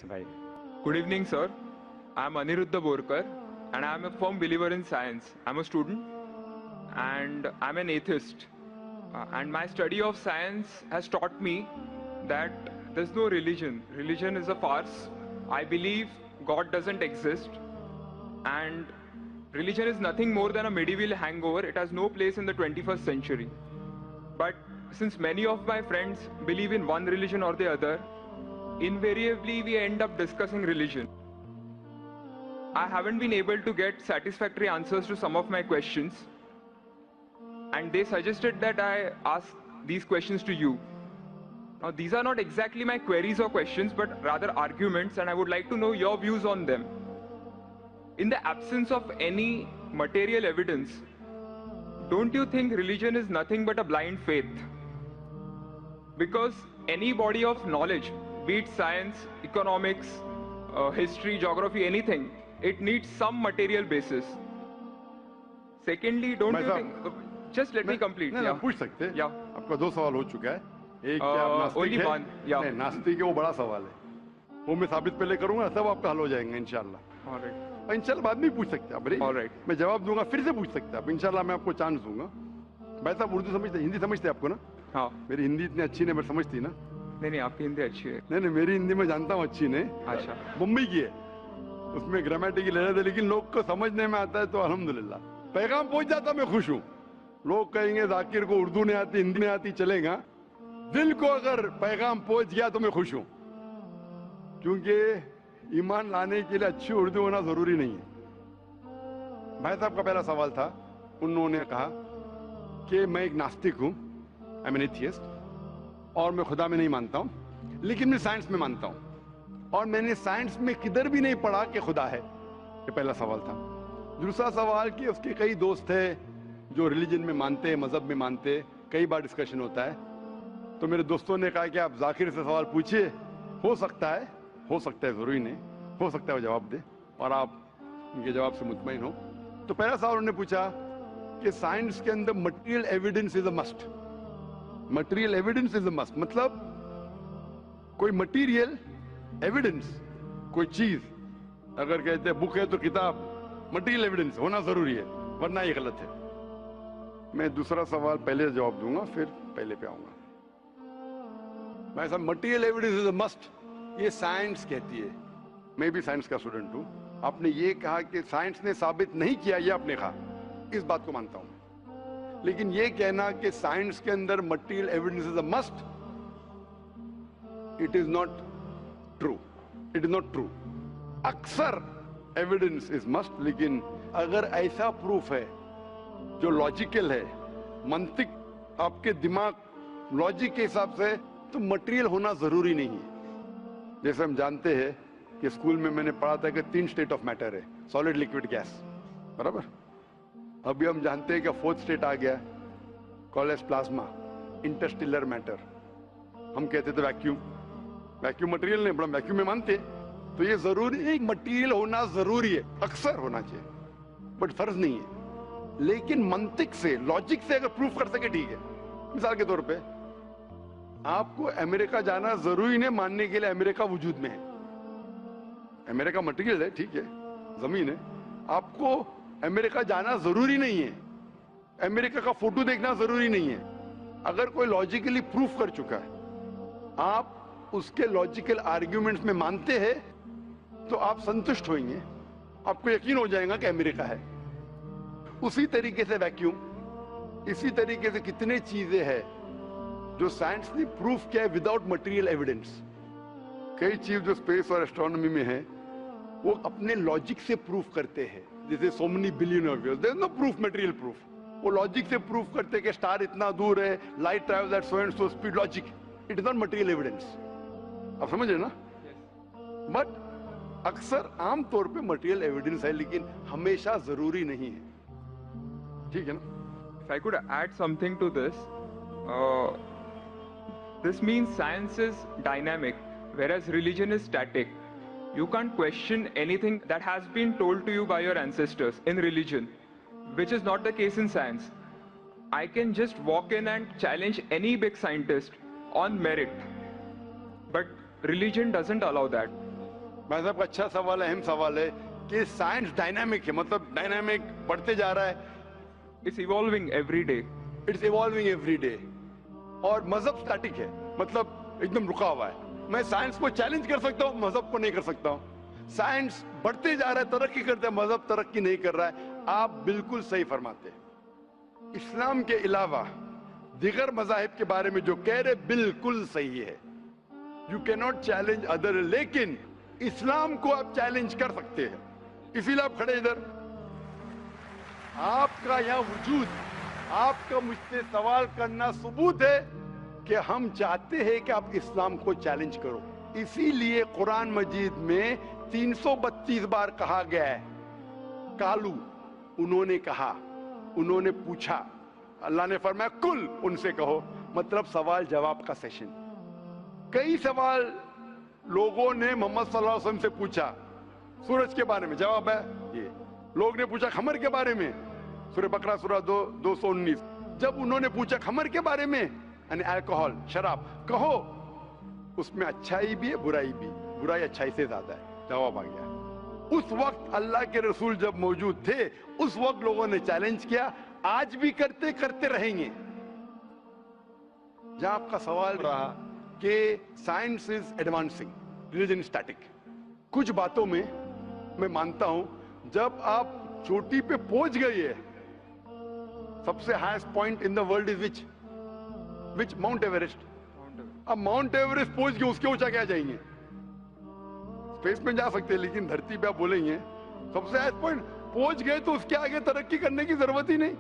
से भाई? Good evening, sir. I'm Aniruddha Borkar, and I'm a firm believer in science. I'm a student, and I'm an atheist. And my study of science has taught me that there's no religion. Religion is a farce. I believe God doesn't exist, and religion is nothing more than a medieval hangover. It has no place in the 21st century. But since many of my friends believe in one religion or the other, invariably we end up discussing religion. I haven't been able to get satisfactory answers to some of my questions, and they suggested that I ask these questions to you. Now, these are not exactly my queries or questions, but rather arguments, and I would like to know your views on them. In the absence of any material evidence, don't you think religion is nothing but a blind faith? Because any body of knowledge, be it science, economics, history, geography, anything, it needs some material basis. Secondly, don't you think... Just let me complete. नहीं, पूछ सकते हैं। आपका दो सवाल हो चुका है। एक क्या आप नास्तिक है? नहीं, नास्तिक है, वो बड़ा सवाल है। वो मैं साबित पहले करूंगा, सब आपका हल हो जाएगा इंशाल्लाह। इंशाल्लाह बाद में पूछ सकते हैं आप। मैं जवाब दूंगा, फिर से पूछ सकते हैं आप। इंशाल्लाह मैं आपको चांस दूंगा। भाई साहब उर्दू समझते, हिंदी समझते आपको ना? हाँ। मेरी हिंदी इतनी अच्छी नहीं, मैं समझती ना? नहीं, आपकी हिंदी अच्छी है। नहीं, मेरी हिंदी मैं जानता हूँ अच्छी नहीं। अच्छा। मुंबई की है, उसमें ग्रामेटिकल एरर है, लेकिन लोग को समझने में आता है तो अल्हम्दुलिल्लाह। पैगाम पहुंच जाता, मैं खुश हूँ। लोग कहेंगे जाकिर को उर्दू नहीं आती, हिंदी नहीं आती, चलेगा। दिल को अगर पैगाम पहुंच गया तो मैं खुश हूँ, क्योंकि ईमान लाने के लिए अच्छी उर्दू होना जरूरी नहीं है। भाई साहब का पहला सवाल था, उन्होंने कहा कि मैं एक नास्तिक हूँ, आई एम एन एथियस्ट, और मैं खुदा में नहीं मानता हूँ, लेकिन मैं साइंस में मानता हूँ, और मैंने साइंस में किधर भी नहीं पढ़ा कि खुदा है। ये पहला सवाल था। दूसरा सवाल कि उसके कई दोस्त है जो रिलीजन में मानते हैं, मजहब में मानते हैं, कई बार डिस्कशन होता है, तो मेरे दोस्तों ने कहा कि आप जाकिर से सवाल पूछिए, हो सकता है जरूरी नहीं, हो सकता है वो जवाब दे और आप उनके जवाब से मुतमईन हो। तो पहला सवाल उन्होंने पूछा कि साइंस के अंदर material evidence is a must. Material evidence is a must मतलब कोई मटेरियल एविडेंस, कोई चीज अगर कहते हैं बुक है तो किताब, मटेरियल एविडेंस होना जरूरी है, वरना ये गलत है। मैं दूसरा सवाल पहले जवाब दूंगा, फिर पहले पे आऊंगा। मैं सब material evidence is a must, ये साइंस कहती है। मैं भी साइंस का स्टूडेंट हूं। आपने ये कहा कि साइंस ने साबित नहीं किया, ये आपने कहा, इस बात को मानता हूं, लेकिन ये कहना कि साइंस के अंदर material evidence is a must, it is not true. It is not true. अक्सर एविडेंस इज मस्ट, लेकिन अगर ऐसा प्रूफ है जो लॉजिकल है, मंतिक आपके दिमाग लॉजिक के हिसाब से, तो मटेरियल होना जरूरी नहीं है। जैसे हम जानते हैं कि स्कूल में मैंने पढ़ा था कि 3 स्टेट ऑफ मैटर है, सॉलिड, लिक्विड, गैस, बराबर। अभी हम जानते हैं कि 4th स्टेट आ गया, कॉलेज प्लाज्मा, इंटरस्टेलर मैटर। हम कहते थे वैक्यूम, वैक्यूम मटेरियल नहीं, बड़ा वैक्यूम में मानते। तो ये जरूरी है, मटेरियल होना जरूरी है, अक्सर होना चाहिए, बट फर्ज नहीं है। लेकिन मंतिक से, लॉजिक से अगर प्रूफ कर सके ठीक है। मिसाल के तौर पे आपको अमेरिका जाना जरूरी नहीं मानने के लिए अमेरिका वजूद में है। अमेरिका मटेरियल है, ठीक है, जमीन है। आपको अमेरिका जाना जरूरी नहीं है, अमेरिका का फोटो देखना जरूरी नहीं है। अगर कोई लॉजिकली प्रूफ कर चुका है, आप उसके लॉजिकल आर्ग्यूमेंट्स में मानते हैं, तो आप संतुष्ट होंगे, आपको यकीन हो जाएगा कि अमेरिका है। उसी तरीके से वैक्यूम, इसी तरीके से कितने चीजें हैं जो साइंस ने प्रूफ किया है विदाउट मटेरियल एविडेंस। कई चीज जो स्पेस और एस्ट्रोनॉमी में है, वो अपने लॉजिक से प्रूफ करते हैं, जैसे so many billion of years, there is no proof, material proof. वो लॉजिक से प्रूफ करते हैं कि स्टार इतना दूर है, light travels at so and so speed, logic, it is not material evidence. आप समझ रहे ना? बट अक्सर आमतौर पे मटेरियल एविडेंस है, लेकिन हमेशा जरूरी नहीं है। ठीक है ना? If I could add something to this, this means science is dynamic, whereas religion is static. You can't question anything that has been told to you by your ancestors in religion, which is not the case in science. I can just walk in and challenge any big scientist on merit, but religion doesn't allow that. भाई साहब का अच्छा सवाल है, अहम सवाल है कि साइंस डायनामिक है, मतलब डायनामिक बढ़ते जा रहा है, it's evolving every day, it's evolving every day. और मजहब स्टैटिक है, मतलब एकदम रुका हुआ है। मैं साइंस को चैलेंज कर सकता हूँ, मजहब को नहीं कर सकता हूँ। साइंस बढ़ते जा रहा है, तरक्की करता है, मजहब तरक्की नहीं कर रहा है। आप बिल्कुल सही फरमाते हैं। इस्लाम के अलावा दिगर मजाहिब के बारे में जो कह रहे बिल्कुल सही है। You can not challenge other, लेकिन इस्लाम को आप चैलेंज कर सकते हैं। इसीलिए आप खड़े इधर, आपका यहां वजूद, आपका मुझसे सवाल करना सबूत है कि हम चाहते हैं कि आप इस्लाम को चैलेंज करो। इसीलिए कुरान मजीद में 332 बार कहा गया है कालू, उन्होंने कहा, उन्होंने पूछा, अल्लाह ने फरमाया कुल, उनसे कहो, मतलब सवाल जवाब का सेशन। कई सवाल लोगों ने मोहम्मद सल्लल्लाहु अलैहि वसल्लम से पूछा, सूरज के बारे में जवाब है ये। लोग ने पूछा खमर के बारे में, सूरह बकरा सूरह 219। जब उन्होंने पूछा खमर के बारे में, यानी अल्कोहल, शराब, कहो उसमें अच्छाई भी है बुराई भी, बुराई अच्छाई से ज्यादा है, जवाब आ गया। उस वक्त अल्लाह के रसूल जब मौजूद थे, उस वक्त लोगों ने चैलेंज किया, आज भी करते करते रहेंगे। जहां आपका सवाल रहा कि science is advancing, religion static, कुछ बातों में मैं मानता हूं, जब आप चोटी पे पहुंच गई है, सबसे highest point in the world is which mount Everest. अब माउंट एवरेस्ट पहुंच गए, उसके ऊंचा क्या जाएंगे? स्पेस में जा सकते हैं, लेकिन धरती पे आप बोलेंगे सबसे हाईएस्ट पॉइंट पहुंच गए तो उसके आगे तरक्की करने की जरूरत ही नहीं।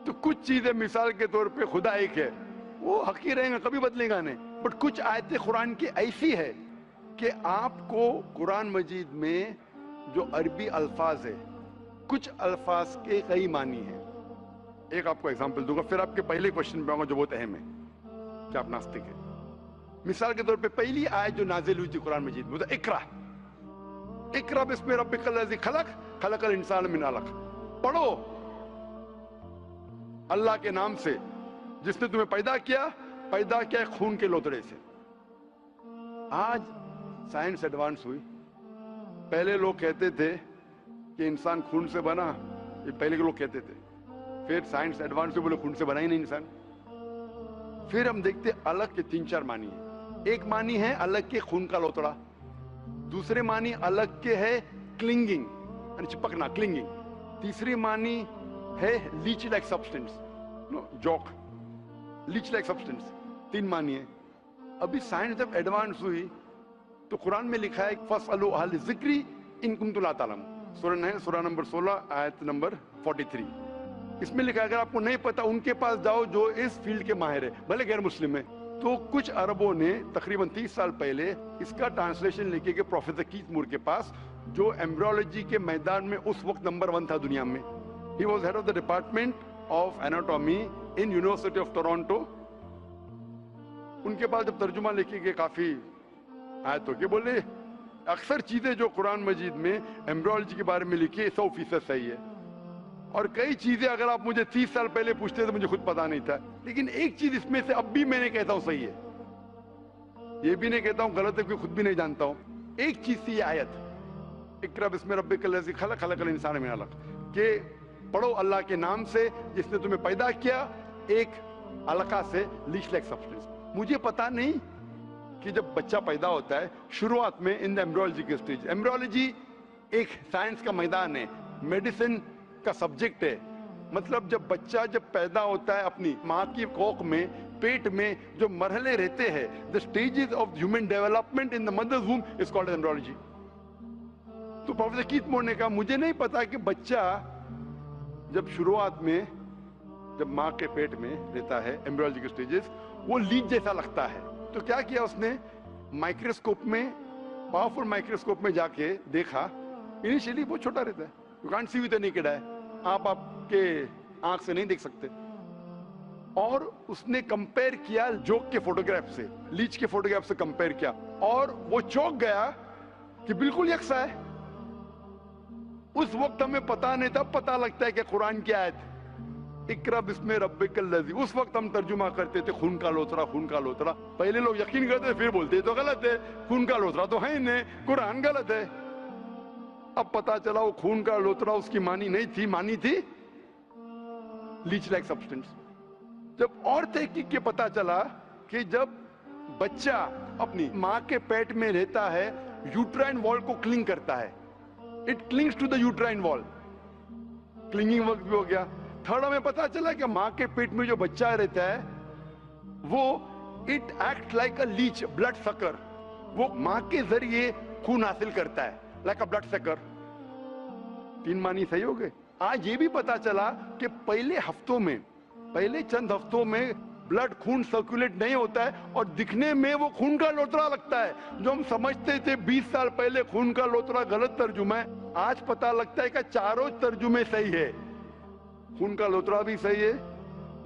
तो कुछ चीजें, मिसाल के तौर पे खुदा एक है, वो हक ही रहेगा, कभी बदलेगा नहीं। बट कुछ आयतें कुरान की ऐसी है कि आपको कुरान मजीद में जो अरबी अल्फाज है, कुछ अल्फाज के कई मानी है। एक आपको एग्जांपल दूंगा, फिर आपके पहले क्वेश्चन पे आऊंगा जो बहुत अहम है कि आप नास्तिक है। मिसाल के तौर पे पहली आयत जो नाजिल हुई थी कुरान मजीद में, इकरा, इकरा बिस्मि रब्बिकल लज़ी खलक, खलकल इंसान मिन अलक। पढ़ो अल्लाह के नाम से जिसने तुम्हें पैदा किया खून के लोतड़े से। आज साइंस एडवांस हुई। पहले लोग कहते थे कि इंसान खून से बना, ये पहले के लोग कहते थे। फिर साइंस एडवांस हुई, बोले खून से बना ही नहीं इंसान। फिर हम देखते अलग के 3-4 मानी है। एक मानी है अलग के खून का लोतड़ा, दूसरे मानी अलग के है क्लिंगिंग, यानी चिपकना, क्लिंगिंग। तीसरी मानी है लीच लाइक सब्सटेंस, जॉक, लीच लाइक सब्सटेंस। 3 मानी है। अभी साइंस जब एडवांस हुई तो कुरान में लिखा है फसअलू अहल ज़िक्री इन कुंतुम ला तालमून, सूरह नंबर 16 आयत नंबर 43। इसमें लिखा है अगर आपको नहीं पता उनके पास जाओ जो इस फील्ड के माहिर है, भले गैर मुस्लिम है। तो कुछ अरबों ने तकरीबन 30 साल पहले इसका ट्रांसलेशन लेके गए प्रोफेसर कीथ मूर के पास, जो एम्ब्रियोलॉजी के मैदान में उस वक्त नंबर 1 था दुनिया में। He was head of the department of anatomy in university of Toronto. उनके पास जब तर्जुमा लेके गए काफी आयतों के, बोले अक्सर चीजें जो कुरान मजीद में एम्ब्रियोलॉजी के बारे में लिखी है 100% सही है, और कई चीजें अगर आप मुझे 30 साल पहले पूछते तो मुझे खुद पता नहीं था। लेकिन एक चीज इसमें से अब भी मैंने कहता हूं सही है, ये भी नहीं कहता हूं गलत है, क्योंकि खुद भी नहीं जानता हूं। एक चीज थी आयत, इक़रा बिस्मि रब्बिकल लज़ी खलक, खलकल इंसान मिन अलक, के पढ़ो अल्लाह के नाम से जिसने तुम्हें पैदा किया एक अलका से, लीच लाइक सब्सटेंस। मुझे पता नहीं कि जब बच्चा पैदा होता है शुरुआत में इन द एम्ब्रियोलॉजी के स्टेज, एम्ब्रियोलॉजी एक साइंस का मैदान है, मेडिसिन का सब्जेक्ट है। मतलब जब बच्चा जब पैदा होता है अपनी माँ की कोख में, पेट में जो मरहले रहते हैं, the stages of human development in the mother's womb is called embryology. तो प्रोफेसर कीथ मूर ने कहा मुझे नहीं पता कि बच्चा जब शुरुआत में जब माँ के पेट में रहता है, एम्ब्रियोलॉजी के स्टेजेस, वो लीच जैसा लगता है। तो क्या किया उसने, माइक्रोस्कोप में, पावरफुल माइक्रोस्कोप में जाके देखा, इनिशियली बहुत छोटा रहता है, you can't see with the naked eye, आप आपके आंख से नहीं देख सकते। और उसने कंपेयर किया जोक के फोटोग्राफ से, लीच के फोटोग्राफ से कंपेयर किया, और वो चौंक गया कि बिल्कुल यकसा है। उस वक्त हमें पता नहीं था, पता लगता है कि कुरान की आयत इकरा बिस्मे रब्बिकल लज़ी, उस वक्त हम तर्जुमा करते थे खून का लोथरा, खून का लोथरा। पहले लोग यकीन करते फिर बोलते तो गलत है, खून का लोथरा तो है ही नहीं, कुरान गलत है। अब पता चला वो खून का लोथरा उसकी मानी नहीं थी, मानी थी लीच लाइक सब्सटेंस। जब और तहकीक के पता चला कि जब बच्चा अपनी माँ के पेट में रहता है, यूट्राइन वॉल को क्लिंग करता है, it clings to the uterine wall, clinging work भी हो गया। थर्ड में पता चला कि माँ के पेट में जो बच्चा रहता है वो it act like a leech, blood sucker, वो माँ के जरिए खून हासिल करता है, लाइक अ ब्लड सकर। 3 मानी सही हो गए। आज ये भी पता चला कि पहले चंद हफ्तों में ब्लड खून सर्कुलेट नहीं होता है और दिखने में वो खून का लोथरा लगता है। जो हम समझते थे 20 साल पहले खून का लोथरा गलत तर्जुमा है, आज पता लगता है कि चारों तर्जुमे सही है। खून का लोथरा भी सही है,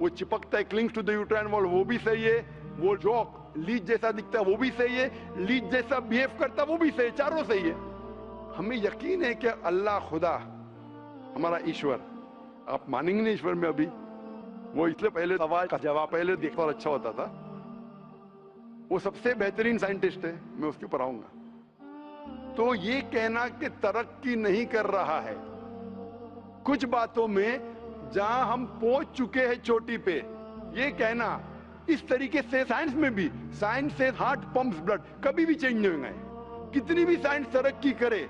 वो चिपकता है clings to the uterine wall वो भी सही है, वो जॉक लीच जैसा दिखता है वो भी सही है, लीच जैसा बिहेव करता है वो भी सही है, चारों सही है। हमें यकीन है कि अल्लाह खुदा हमारा ईश्वर, आप मानेंगे नहीं ईश्वर में अभी, वो इसलिए पहले सवाल का जवाब पहले देखा और अच्छा होता था। वो सबसे बेहतरीन साइंटिस्ट है, मैं उसके ऊपर आऊंगा। तो ये कहना कि तरक्की नहीं कर रहा है, कुछ बातों में जहां हम पहुंच चुके हैं चोटी पे, ये कहना इस तरीके से साइंस में भी, साइंस से हार्ट पंप्स ब्लड, कभी भी चेंज नहीं होंगे। कितनी भी साइंस तरक्की करे,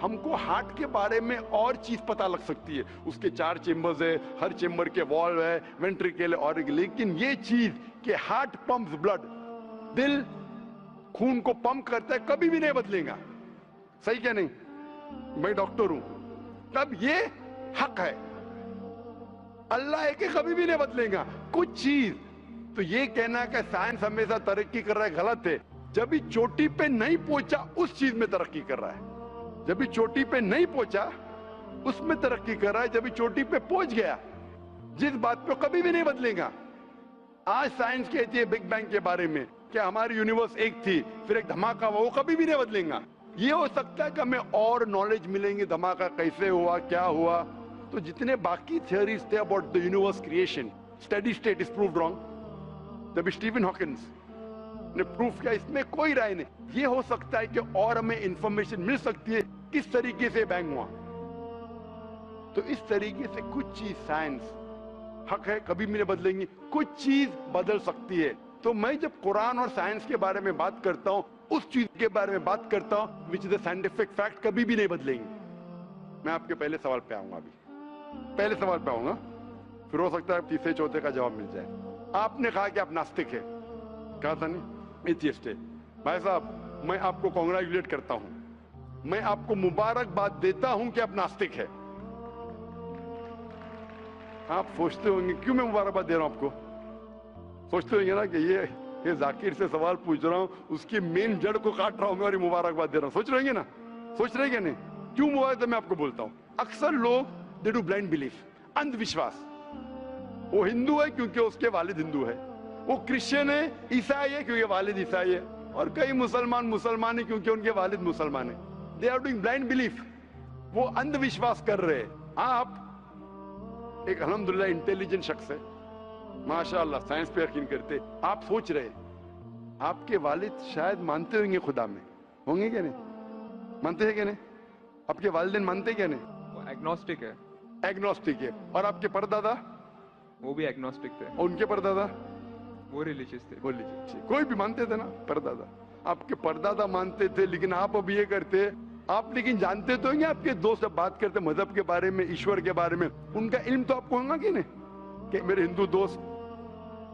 हमको हार्ट के बारे में और चीज पता लग सकती है, उसके 4 चेंबर्स है, हर चेंबर के वॉल्व है, वेंट्रिकल है, और लेकिन ये चीज कि हार्ट पंप्स ब्लड, दिल खून को पंप करता है, कभी भी नहीं बदलेगा। सही क्या नहीं? मैं डॉक्टर हूं, तब ये हक है, अल्लाह है कि कभी भी नहीं बदलेगा कुछ चीज। तो ये कहना कि साइंस हमेशा तरक्की कर रहा है गलत है। जब भी चोटी पे नहीं पहुंचा उस चीज में तरक्की कर रहा है, जब भी चोटी पे नहीं पहुंचा उसमें तरक्की कर रहा है, जब भी चोटी पे पहुंच गया जिस बात पे कभी भी नहीं बदलेगा। आज साइंस कहती है बिग बैंग के बारे में कि हमारी यूनिवर्स एक थी फिर एक धमाका हुआ, वो कभी भी नहीं बदलेगा। ये हो सकता है कि हमें और नॉलेज मिलेंगे, धमाका कैसे हुआ, क्या हुआ। तो जितने बाकी थियरीज थे about the universe creation, steady state is proved wrong, जब स्टीफन हॉकिंस ने प्रूफ किया, इसमें कोई राय नहीं। ये हो सकता है कि और हमें इंफॉर्मेशन मिल सकती है किस तरीके से बैंग हुआ। तो इस तरीके से कुछ चीज साइंस हक है, कभी भी नहीं बदलेंगी, कुछ चीज बदल सकती है। तो मैं जब कुरान और साइंस के बारे में बात करता हूं, उस चीज के बारे में बात करता हूं which is the scientific fact, कभी भी नहीं बदलेंगी। मैं आपके पहले सवाल पे आऊंगा, अभी पहले सवाल पे आऊंगा, फिर हो सकता है तीसरे चौथे का जवाब मिल जाए। आपने कहा कि आप नास्तिक है, कहा था नहीं, एथियस्ट है। भाई साहब मैं आपको कांग्रेचुलेट करता हूं, मैं आपको मुबारकबाद देता हूं कि आप नास्तिक है। आप सोचते होंगे क्यों मैं मुबारकबाद दे रहा हूं आपको, सोचते होंगे ना कि ये जाकिर से सवाल पूछ रहा हूं, उसकी मेन जड़ को काट रहा हूं मैं और मुबारकबाद दे रहा हूं। सोच रहे ना, सोच रहे नहीं? क्यों मुबारक मैं आपको बोलता हूं। अक्सर लोग दे डू ब्लाइंड बिलीफ, अंधविश्वास। वो हिंदू है क्योंकि उसके वालिद हिंदू है, वो क्रिश्चियन है, ईसाई है क्योंकि वालिद ईसाई है, और कई मुसलमान है क्योंकि उनके वालिद मुसलमान है। They are doing blind belief, वो अंधविश्वास कर रहे हैं। आप एक अल्हम्दुलिल्लाह इंटेलिजेंट शख्स है, माशाअल्लाह, साइंस पे यकीन करते। आप सोच रहे आपके वालिद शायद मानते होंगे खुदा में, होंगे क्या नहीं? मानते हैं क्या नहीं? आपके वालिदैन मानते क्या नहीं? वो एग्नोस्टिक है। एग्नोस्टिक है। और आपके परदादा? वो भी एग्नोस्टिक थे। और उनके परदादा? वो रिलीजियस थे। वो रिलीजियस, कोई भी मानते थे ना परदादा। आपके परदादा मानते थे, लेकिन आप अब ये करते आप, लेकिन जानते तो हैं आपके दोस्त जब बात करते मजहब के बारे में, ईश्वर के बारे में, उनका इल्म तो आपको होगा कि नहीं, कि मेरे हिंदू दोस्त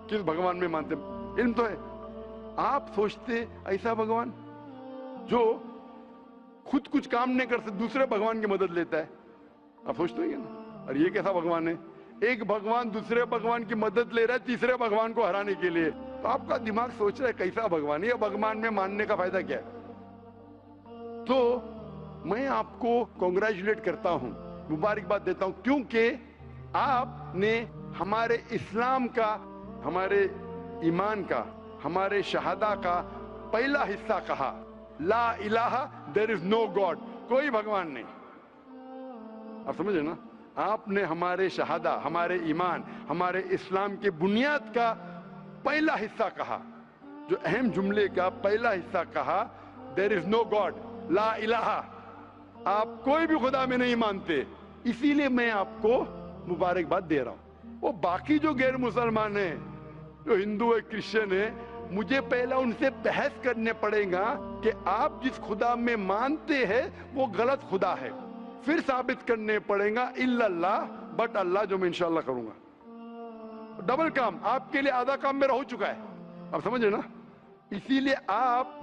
किस भगवान में मानते, इल्म तो है। आप सोचते ऐसा भगवान जो खुद कुछ काम नहीं कर सकते, दूसरे भगवान की मदद लेता है, आप सोचते हैं ना। और ये कैसा भगवान है? एक भगवान दूसरे भगवान की मदद ले रहा है तीसरे भगवान को हराने के लिए। तो आपका दिमाग सोच रहा है कैसा भगवान है, ये भगवान में मानने का फायदा क्या है? तो मैं आपको कांग्रेचुलेट करता हूं, मुबारकबाद देता हूं, क्योंकि आपने हमारे इस्लाम का, हमारे ईमान का, हमारे शहादा का पहला हिस्सा कहा, ला इलाहा, देयर इज नो गॉड, कोई भगवान नहीं। आप समझे ना? आपने हमारे शहादा, हमारे ईमान, हमारे इस्लाम के बुनियाद का पहला हिस्सा कहा, जो अहम जुमले का पहला हिस्सा कहा, देयर इज नो गॉड, ला इलाहा, आप कोई भी खुदा में नहीं मानते, इसीलिए मैं आपको मुबारकबाद दे रहा हूं। वो बाकी जो गैर मुसलमान है, जो हिंदू है, क्रिश्चियन है, मुझे पहला उनसे बहस करने पड़ेगा कि आप जिस खुदा में मानते हैं वो गलत खुदा है, फिर साबित करने पड़ेगा इल्लल्लाह, बट अल्लाह, जो मैं इंशाल्लाह करूंगा। डबल काम, आपके लिए आधा काम मेरा हो चुका है, आप समझ रहे ना, इसीलिए आप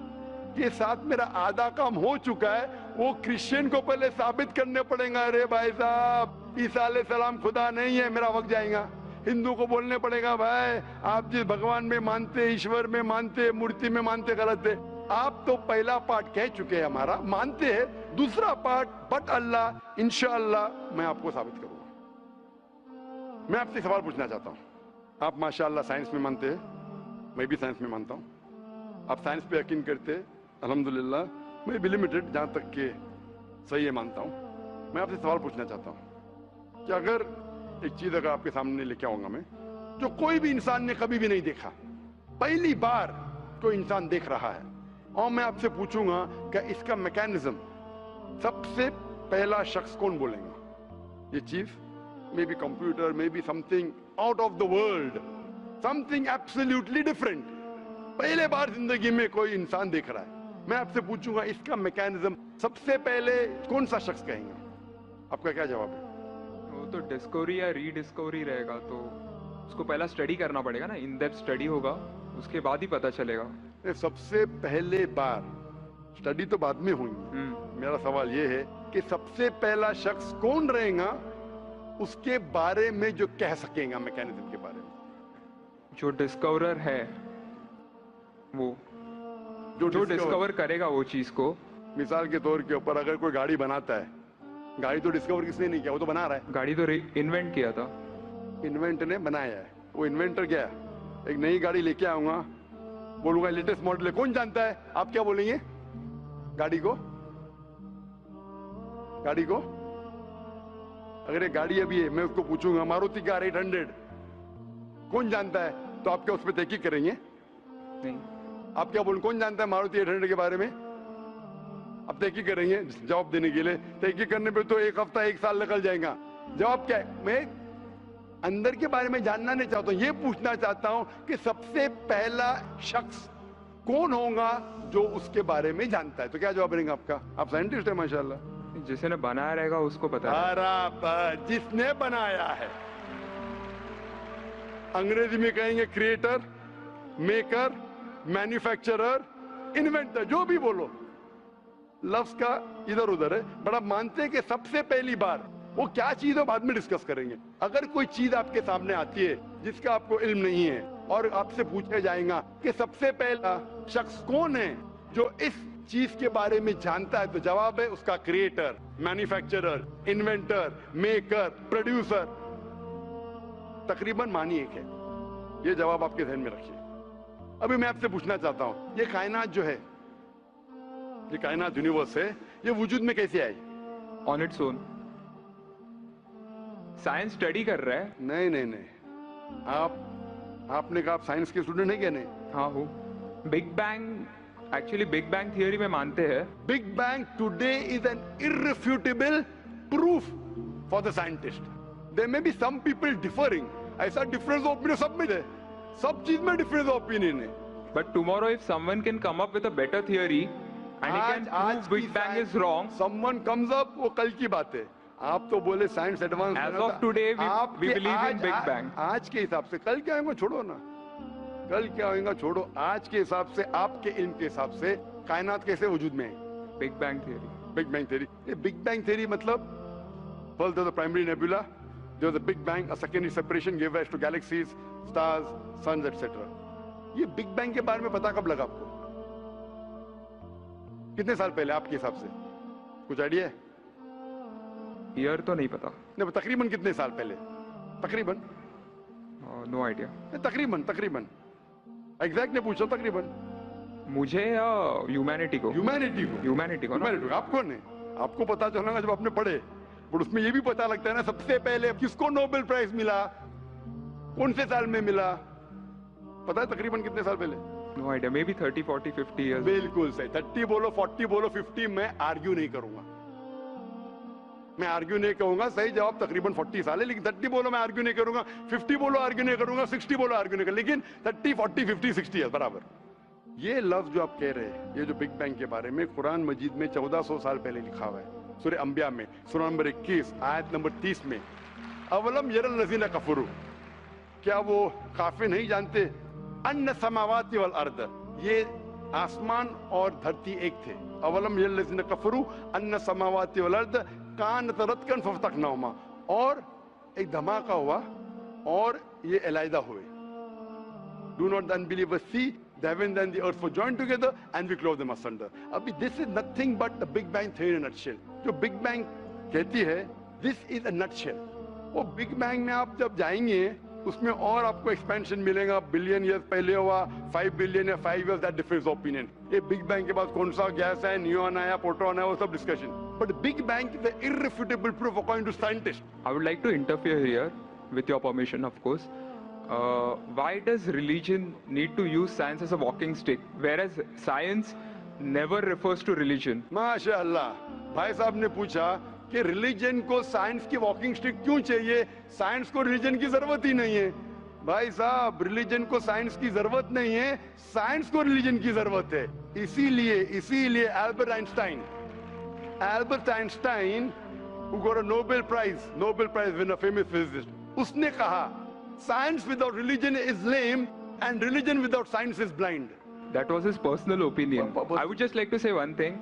के साथ मेरा आधा काम हो चुका है, वो क्रिश्चियन को पहले साबित करने पड़ेगा, अरे भाई साहब ईसा अलैहिस्सलाम खुदा नहीं है, मेरा वक्त जाएगा। हिंदू को बोलने पड़ेगा, भाई आप जिस भगवान में मानते, ईश्वर में मानते, मूर्ति में मानते, गलत है। आप तो पहला पार्ट कह चुके हैं हमारा, मानते हैं, दूसरा पार्ट बट अल्लाह, इंशाअल्लाह मैं आपको साबित करूंगा। मैं आपसे सवाल पूछना चाहता हूं, आप माशाअल्लाह साइंस में मानते हैं, मैं भी साइंस में मानता हूं, आप साइंस पे यकीन करते हैं, अल्हम्दुलिल्लाह, मैं भी लिमिटेड जहां तक के सही है मानता हूं। मैं आपसे सवाल पूछना चाहता हूं कि अगर एक चीज अगर आपके सामने लेके आऊंगा मैं, जो कोई भी इंसान ने कभी भी नहीं देखा, पहली बार कोई इंसान देख रहा है, और मैं आपसे पूछूंगा कि इसका मैकेनिज्म, सबसे पहला शख्स कौन बोलेगा? ये चीज may be computer, may be something out of the world, something absolutely different, पहले बार जिंदगी में कोई इंसान देख रहा है। मैं आपसे पूछूंगा इसका मैकेनिज्म सबसे पहले कौन सा शख्स कहेगा? आपका क्या जवाब है? वो तो डिस्कवरी या रीडिस्कवरी रहेगा, तो उसको पहला स्टडी करना पड़ेगा ना, इन डेप्थ स्टडी होगा, उसके बाद ही पता चलेगा। सबसे पहले बार स्टडी तो बाद में हुई, मेरा सवाल ये है कि सबसे पहला शख्स कौन रहेगा उसके बारे में जो कह सकेगा मैकेनिज्म के बारे में? जो डिस्कवरर है, वो जो डिस्कवर करेगा वो चीज को। मिसाल के तौर के ऊपर अगर कोई गाड़ी बनाता है, गाड़ी तो डिस्कवर किसने नहीं किया, वो तो बना रहा है। गाड़ी तो इन्वेंट किया था, इन्वेंट ने बनाया है, वो इन्वेंटर क्या है, एक नई गाड़ी लेके आऊंगा, बोलूंगा लेटेस्ट मॉडल है, कौन जानता है, आप क्या बोलेंगे? गाड़ी को अगर ये गाड़ी अभी है, मैं उसको पूछूंगा मारुति कार 800 कौन जानता है, तो आप क्या उस पर तहकीक करेंगे? नहीं। आप क्या बोलेंगे, कौन जानता है मारुति 800 के बारे में? अब तहकीक करेंगे जवाब देने के लिए, तहकीक करने पे तो एक हफ्ता एक साल निकल जाएगा। जवाब क्या है? मैं अंदर के बारे में जानना नहीं चाहता हूं, ये पूछना चाहता हूं कि सबसे पहला शख्स कौन होगा जो उसके बारे में जानता है। तो क्या जवाब रहेगा आपका? आप साइंटिस्ट है माशाल्लाह। जिसने बनाया रहेगा उसको पता है। बराबर, जिसने बनाया है। अंग्रेजी में कहेंगे क्रिएटर, मेकर, मैन्युफैक्चरर, इन्वेंटर, जो भी बोलो, लफ्ज का इधर उधर है, बड़ा मानते हैं कि सबसे पहली बार वो क्या चीज है बाद में डिस्कस करेंगे। अगर कोई चीज आपके सामने आती है जिसका आपको इल्म नहीं है और आपसे पूछा जाएगा कि सबसे पहला शख्स कौन है जो इस चीज के बारे में जानता है, तो जवाब है उसका creator, manufacturer, inventor, maker, producer. तकरीबन मानी एक है। ये जवाब आपके ध्यान में रखिए। अभी मैं आपसे पूछना चाहता हूं, ये कायनात जो है, ये कायनात यूनिवर्स है, ये वजूद में कैसे आई? On its own. Science study कर रहा है। नहीं नहीं नहीं, आपने कहा आप साइंस के स्टूडेंट है क्या? नहीं। हाँ हूँ। Big bang, actually big bang theory में मानते हैं। Big bang today is an irrefutable proof for the scientist. There may be some people differing, ऐसा डिफरेंस ऑफ ओपिनियन सब में है, सब चीज में डिफरेंस ऑफ ओपिनियन है। But tomorrow if someone can come up with a better theory and he can prove big bang is wrong, someone comes up, वो कल की बात है। आप तो बोले science advance, age of today we believe in big bang. आज के हिसाब से, कल क्या होगा छोड़ो ना, कल क्या होगा छोड़ो, आज के हिसाब से, आपके इल्म के हिसाब से कायनात कैसे वजूद में है? Big bang theory. Big bang theory. ये बिग बैंग थियरी मतलब first there was the primary nebula, there was the big bang, a secondary separation give rise to galaxies, stars, suns etcetera. ये बिग बैंग के बारे में पता कब लगा आपको? कितने साल पहले आपके हिसाब से? कुछ आइडिया है? ईयर तो नहीं पता। नहीं, तकरीबन कितने साल पहले? तकरीबन नो आइडिया। तकरीबन एग्जैक्ट नहीं पूछा, तकरीबन। मुझे या ह्यूमैनिटी को? ह्यूमैनिटी को ना? आप कौन है? आपको पता चलेगा जब आपने पढ़े। पर उसमें ये भी पता लगता है ना सबसे पहले किसको नोबेल प्राइज मिला, कौन से साल में मिला, पता है तकरीबन कितने साल पहले? No idea, maybe 30, 40, 50 years. बिल्कुल सही, 30 बोलो 40 बोलो 50, मैं आर्ग्यू नहीं करूंगा, मैं आर्ग्यू नहीं कहूंगा, सही जवाब तकरीबन 40 साल है, लेकिन 30 बोलो मैं आर्ग्यू नहीं करूंगा, 50 बोलो आर्ग्यू नहीं करूंगा, 60 बोलो आर्ग्यू नहीं करूंगा, लेकिन 30, 40, 50, 60 है बराबर। ये लफ्ज जो आप कह रहे हैं, ये जो बिग बैंग के बारे में कुरान मजीद में 1400 साल पहले लिखा हुआ है, सूरह अंबिया में सूरह नंबर 21 आयत नंबर 30 में, अवलम यरल लज़ीना कफरू, क्या वो काफिर नहीं जानते, अन्ना समावाति वल अर्द, ये आसमान और धरती एक थे, अवलम यरल लज़ीना कफरू अन्ना समावाति वल अर्द कानत रतकन फफतकनाहुमा, और एक धमाका हुआ और ये अलहदा हुए, do not the unbelievers see the heavens and the earth were joined together and we clove them asunder. अभी this is nothing but the big bang theory in a nutshell. जो big bang कहती है this is a nutshell. वो big bang में आप जब जाएंगे उसमें और आपको एक्सपेंशन मिलेगा, बिलियन ईयर्स पहले हुआ, 5 बिलियन या 5 years, that difference of opinion. ये बिग बैंग के बाद कौन सा गैस है, न्यूट्रॉन आया, प्रोटॉन आया, वो सब discussion, but big bang is the irrefutable proof according to scientists. I would like to interfere here with your permission, of course. Why does religion need to use science as a walking stick, whereas science never refers to religion? माशाअल्लाह, भाई साहब ने पूछा कि religion को science की walking stick क्यों चाहिए, साइंस को रिलीजन की जरूरत ही नहीं है। भाई साहब, रिलीजन को साइंस की जरूरत नहीं है, साइंस को रिलीजन की जरूरत है। इसीलिए Albert Einstein who got a Nobel Prize winner, famous physicist, उसने कहा science without religion is lame and religion without science is blind. That was his personal opinion. I would just like to say one thing.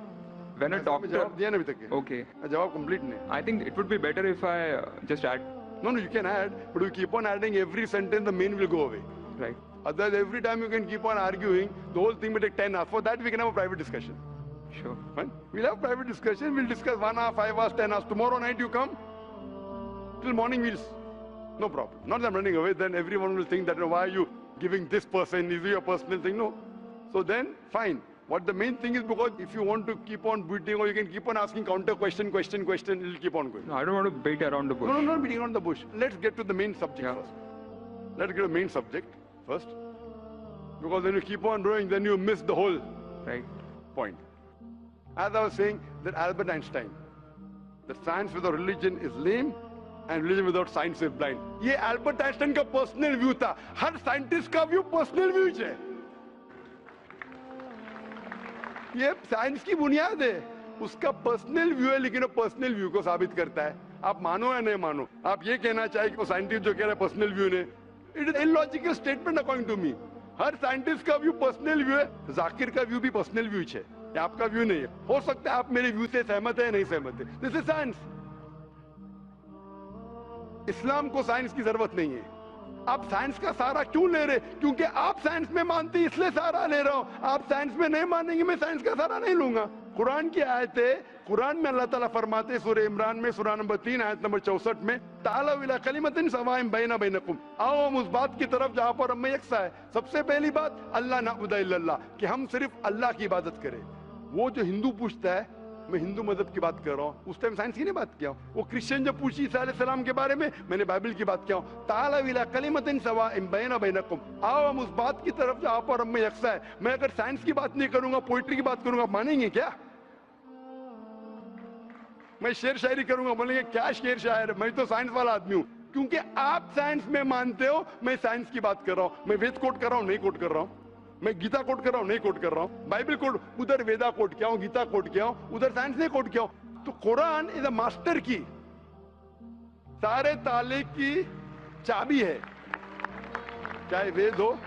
When a doctor, जवाब दिया ना अभी तक? Okay, जवाब complete नहीं। I think it would be better if I just add. No, you can add, but you keep on adding every sentence, the main will go away. Right. Otherwise, every time you can keep on arguing, the whole thing will take 10 hours. For that, we can have a private discussion. Sure. Fine? We'll have private discussion. We'll discuss 1 hour, 5 hours, 10 hours. Tomorrow night you come. Till morning no problem. Not that I'm running away. Then everyone will think that, why are you giving this person? Is it your personal thing? No. So then, fine. What the main thing is, because if you want to keep on beating, or you can keep on asking counter question, it'll keep on going. No, I don't want to beat around the bush. No, not beating around the bush. Let's get to the main subject first. Let's get to the main subject first. Because when you keep on growing, then you miss the whole point. As I was saying, that Albert Einstein, that science without religion is lame and religion without science is blind. ये Albert Einstein का personal view था. हर scientist का view personal view है. ये science की बुनियाद है, उसका पर्सनल व्यू है, लेकिन वो पर्सनल व्यू को साबित करता है। आप मानो या नहीं मानो, आप ये कहना चाहिए कि वो साइंटिस्ट जो कह रहा है पर्सनल व्यू ने, it is illogical statement according to me. हर साइंटिस्ट का व्यू पर्सनल व्यू है, जाकिर का व्यू भी पर्सनल व्यू है, आपका व्यू नहीं है। हो सकता है आप मेरे व्यू से सहमत है, नहीं सहमत है, दिस इज साइंस। इस्लाम को साइंस की जरूरत नहीं है। आप साइंस का सहारा क्यों ले रहे? क्योंकि आप साइंस में मानते, इसलिए सहारा ले रहा हूं। आप साइंस में नहीं मानेंगे, मैं साइंस का सहारा नहीं लूंगा। कुरान की आयत है, कुरान में अल्लाह ताला फरमाते सूरह इमरान में सूरह नंबर 3 आयत नंबर 64 में, तालू इला कलिमतिन सवाइन बैना बैनकुम, आओ हम उस बात की तरफ जहां पर हम में यकसा है। सबसे पहली बात, अल्लाह नअबुदा इल्लल्लाह, कि हम सिर्फ अल्लाह की इबादत करें। वो जो हिंदू पूछता है, मैं हिंदू मजहब की बात कर रहा हूँ, उस टाइम साइंस की नहीं बात किया हूँ। वो क्रिश्चियन जब पूछी ईसा अलैहिस्सलाम के बारे में, मैंने बाइबल की बात किया हूँ। ताला इला कलिमतिन सवाइन बैना बैनकुम, आओ हम उस बात की तरफ जहां पर हम में यकसा है। मैं अगर साइंस की बात नहीं करूंगा, पोइट्री की बात करूंगा, आप मानेंगे क्या? मैं शेर शायरी करूंगा, बोलेंगे क्या शेर शायर, मैं तो साइंस वाला आदमी हूँ। क्योंकि आप साइंस में मानते हो, मैं साइंस की बात कर रहा हूँ। मैं वेद कोट कर रहा हूँ, नहीं कोट कर रहा हूँ। मैं गीता कोट कर रहा हूँ, नहीं कोट कर रहा हूँ। बाइबल कोट, उधर वेदा कोट किया हूँ, गीता कोट किया हूँ, उधर साइंस नहीं कोट किया हूँ। तो कुरान इज अ मास्टर की, सारे ताले की चाबी है। चाहे वेद हो,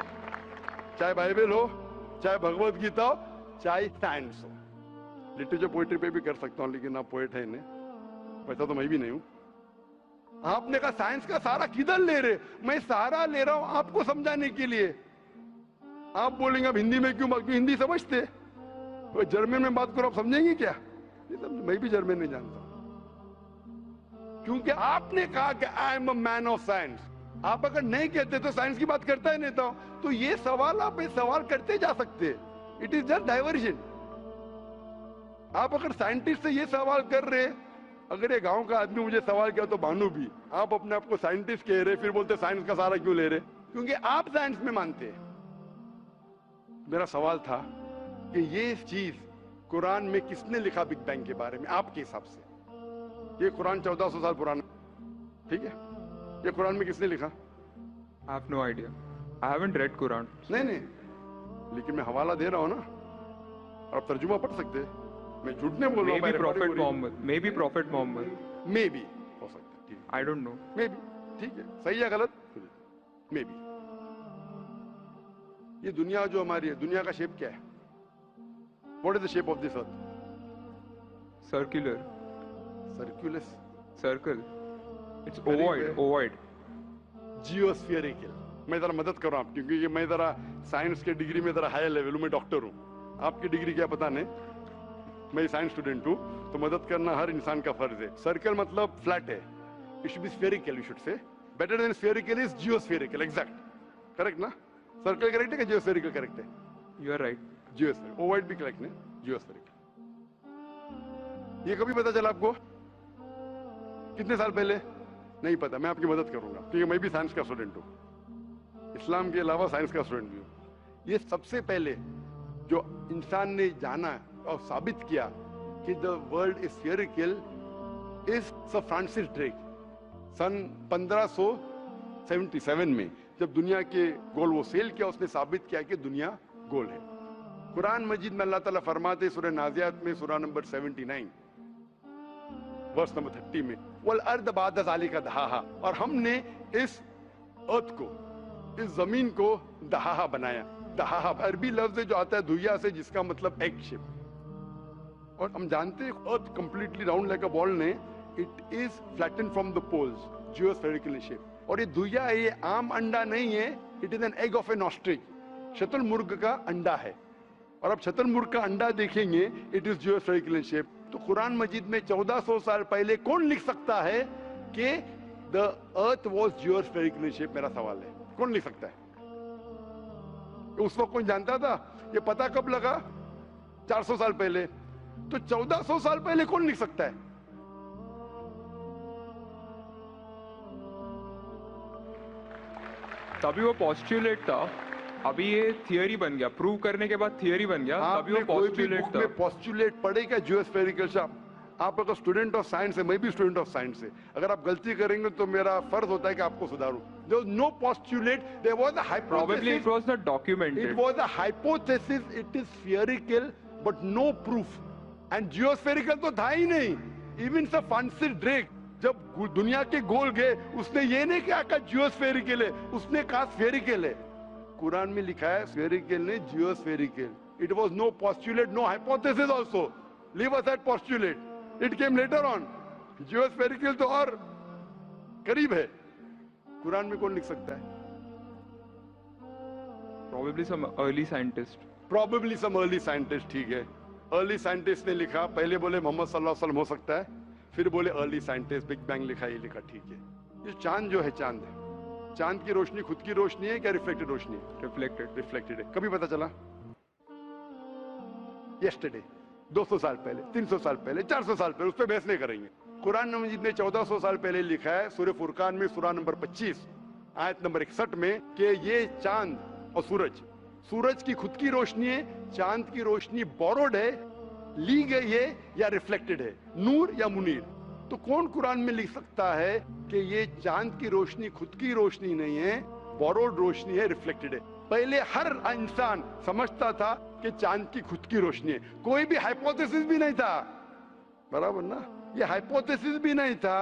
चाहे बाइबल हो, चाहे भगवत गीता हो, चाहे साइंस हो। लिटरेचर पोएट्री पे भी कर सकता हूँ, लेकिन आप पोएट है नहीं, वैसा तो मैं भी नहीं हूँ। आपने कहा साइंस का सहारा किधर ले रहे? मैं सहारा ले रहा हूं आपको समझाने के लिए। आप बोलेंगे अब हिंदी में क्यों बात, क्यों हिंदी समझते? तो जर्मन में बात करो, आप समझेंगे क्या? मैं भी जर्मन नहीं जानता, क्योंकि आपने कहा कि I am a man of science. आप अगर नहीं कहते तो साइंस की बात करता ही नहीं था। तो ये सवाल आप सवाल करते जा सकते, इट इज जस्ट डाइवर्जन। आप अगर साइंटिस्ट से ये सवाल कर रहे अगर ये गांव का आदमी मुझे सवाल किया तो मानू भी, आप अपने आप को साइंटिस्ट कह रहे, फिर बोलते साइंस का सहारा क्यों ले रहे? क्योंकि आप साइंस में मानते हैं। मेरा सवाल था कि ये चीज कुरान में किसने लिखा बिग बैंग के बारे में आपके हिसाब से? ये कुरान 1400 साल पुराना, ठीक है? ये कुरान में किसने लिखा? I have no idea. I haven't read Quran. नहीं, लेकिन मैं हवाला दे रहा हूँ ना, आप तर्जुमा पढ़ सकते हैं। मैं झूठ नहीं बोल रहा हूँ। Maybe Prophet Muhammad. Maybe Prophet Muhammad. Maybe हो सकता है, ठीक है। I don't know. Maybe, ठीक है, सही है गलत? Maybe। ये दुनिया जो हमारी है, दुनिया का शेप क्या है? What is the shape of this earth? Circular. Circulus. Circle. It's ovoid. Geospherical. मैं जरा मदद कर रहा हूँ क्योंकि ये मैं जरा साइंस के डिग्री में जरा हाई लेवल हूँ, मैं डॉक्टर हूँ। आपकी डिग्री क्या पता नहीं, मैं साइंस स्टूडेंट हूँ, तो मदद करना हर इंसान का फर्ज है। सर्कल मतलब फ्लैट है, it should be spherical, you should say. Better than spherical is geospherical, exact, correct ना? सर्कल करेक्ट है कि जियोस्फेरिकल करेक्ट है? You are right. Geospherical, ovoid भी करेक्ट है, जियोस्फेरिकल। ये कभी पता चला आपको? कितने साल पहले? नहीं पता, मैं आपकी मदद करूंगा क्योंकि मैं भी साइंस का स्टूडेंट हूँ, इस्लाम के अलावा साइंस का स्टूडेंट भी हूँ। ये सबसे पहले जो इंसान ने जाना और साबित किया कि the world is spherical is sir Francis Drake. सन 1577 में जब दुनिया के गोल वो सेल किया, उसने साबित किया कि दुनिया गोल है। कुरान मजीद में अल्लाह ताला फरमाते सूरह नाज़ियात में सूरह नंबर 79 वर्स नंबर 30 में, वल अर्द बाद ज़ालिका दहाहा, और हमने इस अर्थ को, इस जमीन को दहाहा बनाया। दहाहा अरबी लफ्ज जो आता है धुइया से, जिसका मतलब एग शेप। और हम जानते हैं earth completely round like a ball ने, it is flatten from the poles, geospherical in shape. और ये धुइया है, ये आम अंडा नहीं है, it is an egg of an ostrich, शतुरमुर्ग का अंडा है। और अब शतुरमुर्ग का अंडा देखेंगे, it is geospherical in shape. तो कुरान मजीद में 1400 साल पहले कौन लिख सकता है कि the earth was geospherical in shape? मेरा सवाल है, कौन लिख सकता है? उस वक्त कौन जानता था? ये पता कब लगा? 400 साल पहले। तो 1400 साल पहले कौन लिख सकता है? तभी वो पोस्टुलेट था, अभी ये थियरी बन गया, प्रूव करने के बाद थियरी बन गया। तभी वो पोस्टुलेट था। पोस्टुलेट पढ़े क्या जियोस्फेरिकल शब्द? आप अगर स्टूडेंट ऑफ साइंस है, मैं भी स्टूडेंट ऑफ साइंस है, अगर आप गलती करेंगे तो मेरा फर्ज होता है कि आपको सुधारूं। There was no postulate, there was a hypothesis. Probably it was not documented. It was a hypothesis, it is spherical but no proof. And geospherical तो था ही नहीं। Even Sir Francis Drake जब दुनिया के गोल गए, उसने ये नहीं कहा कि जियोस्फेरिकल है, उसने कहा स्फेरिकल है। कुरान में लिखा है स्फेरिकल नहीं, जियोस्फेरिकल। It was no postulate, no hypothesis also. Leave aside postulate. It came later on. जियोस्फेरिकल तो और करीब है। कुरान में कौन लिख सकता है? Probably some early scientist. Probably some early scientist, ठीक है। Early scientist ने लिखा, पहले बोले मोहम्मद सल्लल्लाहु अलैहि वसल्लम हो सकता है, फिर बोले early scientist, बिग बैंग लिखा, ये लिखा, ठीक है। ये चांद जो है, चांद है, चांद की रोशनी खुद की रोशनी है क्या रिफ्लेक्टेड रोशनी है? रिफ्लेक्टेड है। कभी पता चला? यस्टरडे, 200 साल पहले, 300 साल पहले, 400 साल पहले, उस पर बहस नहीं करेंगे। कुरान मजीद ने 1400 साल पहले लिखा है सूरह फुरकान में सूरह नंबर 25 आयत नंबर 61 में कि ये चांद और सूरज की खुद की रोशनी है, चांद की रोशनी बोरोड है, ली गई है या रिफ्लेक्टेड है, नूर या मुनीर। तो कौन कुरान में लिख सकता है कि ये चांद की रोशनी खुद की रोशनी नहीं है, बोरोड रोशनी है, रिफ्लेक्टेड है? पहले हर इंसान समझता था कि चांद की खुद की रोशनी है, कोई भी हाइपोथेसिस भी नहीं था, बराबर ना? ये हाइपोथेसिस भी नहीं था